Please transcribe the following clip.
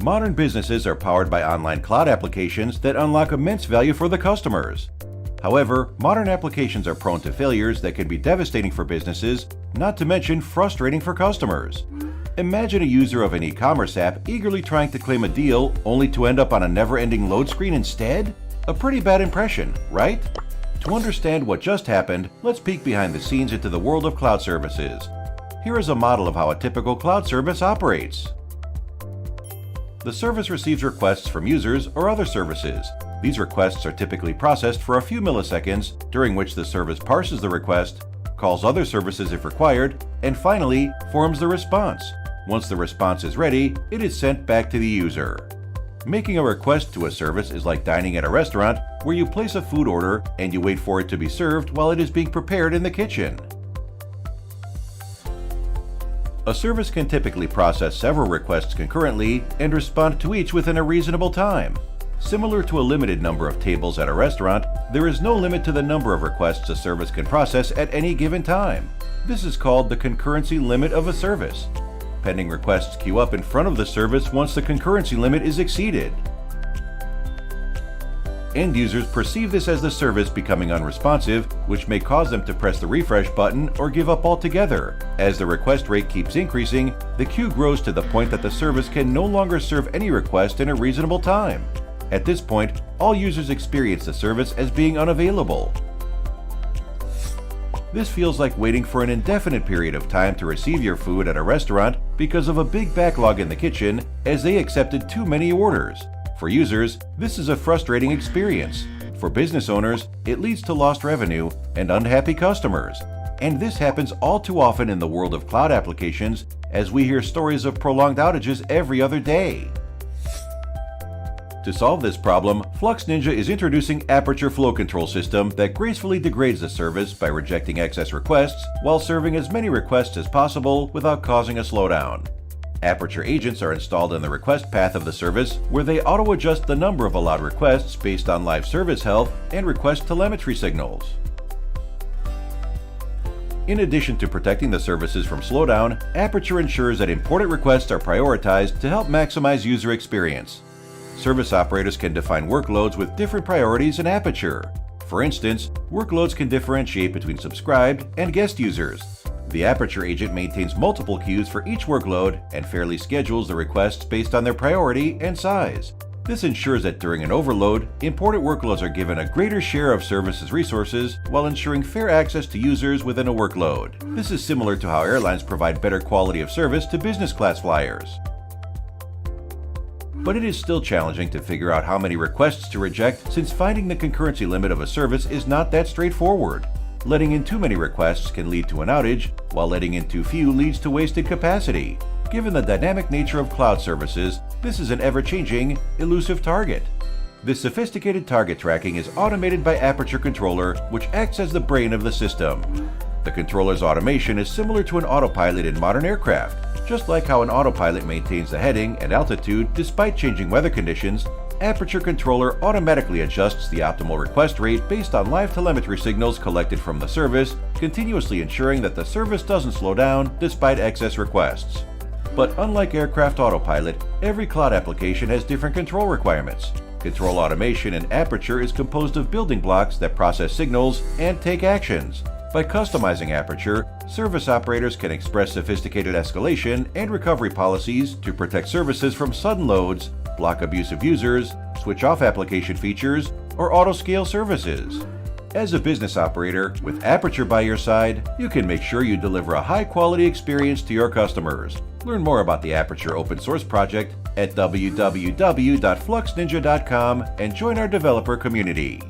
Modern businesses are powered by online cloud applications that unlock immense value for the customers. However, modern applications are prone to failures that can be devastating for businesses, not to mention frustrating for customers. Imagine a user of an e-commerce app eagerly trying to claim a deal only to end up on a never-ending load screen instead? A pretty bad impression, right? To understand what just happened, let's peek behind the scenes into the world of cloud services. Here is a model of how a typical cloud service operates. The service receives requests from users or other services. These requests are typically processed for a few milliseconds, during which the service parses the request, calls other services if required, and finally forms the response. Once the response is ready, it is sent back to the user. Making a request to a service is like dining at a restaurant where you place a food order and you wait for it to be served while it is being prepared in the kitchen. A service can typically process several requests concurrently and respond to each within a reasonable time. Similar to a limited number of tables at a restaurant, there is no limit to the number of requests a service can process at any given time. This is called the concurrency limit of a service. Pending requests queue up in front of the service once the concurrency limit is exceeded. End users perceive this as the service becoming unresponsive, which may cause them to press the refresh button or give up altogether. As the request rate keeps increasing, the queue grows to the point that the service can no longer serve any request in a reasonable time. At this point, all users experience the service as being unavailable. This feels like waiting for an indefinite period of time to receive your food at a restaurant because of a big backlog in the kitchen as they accepted too many orders. For users, this is a frustrating experience. For business owners, it leads to lost revenue and unhappy customers. And this happens all too often in the world of cloud applications, as we hear stories of prolonged outages every other day. To solve this problem, FluxNinja is introducing Aperture Flow Control System that gracefully degrades the service by rejecting excess requests while serving as many requests as possible without causing a slowdown. Aperture agents are installed in the request path of the service, where they auto-adjust the number of allowed requests based on live service health and request telemetry signals. In addition to protecting the services from slowdown, Aperture ensures that important requests are prioritized to help maximize user experience. Service operators can define workloads with different priorities in Aperture. For instance, workloads can differentiate between subscribed and guest users. The Aperture agent maintains multiple queues for each workload and fairly schedules the requests based on their priority and size. This ensures that during an overload, important workloads are given a greater share of services resources while ensuring fair access to users within a workload. This is similar to how airlines provide better quality of service to business class flyers. But it is still challenging to figure out how many requests to reject, since finding the concurrency limit of a service is not that straightforward. Letting in too many requests can lead to an outage, while letting in too few leads to wasted capacity. Given the dynamic nature of cloud services, this is an ever-changing, elusive target. This sophisticated target tracking is automated by Aperture Controller, which acts as the brain of the system. The controller's automation is similar to an autopilot in modern aircraft. Just like how an autopilot maintains the heading and altitude despite changing weather conditions, Aperture Controller automatically adjusts the optimal request rate based on live telemetry signals collected from the service, continuously ensuring that the service doesn't slow down despite excess requests. But unlike aircraft autopilot, every cloud application has different control requirements. Control automation in Aperture is composed of building blocks that process signals and take actions. By customizing Aperture, service operators can express sophisticated escalation and recovery policies to protect services from sudden loads, block abusive users, switch off application features, or auto-scale services. As a business operator, with Aperture by your side, you can make sure you deliver a high-quality experience to your customers. Learn more about the Aperture open source project at www.fluxninja.com and join our developer community.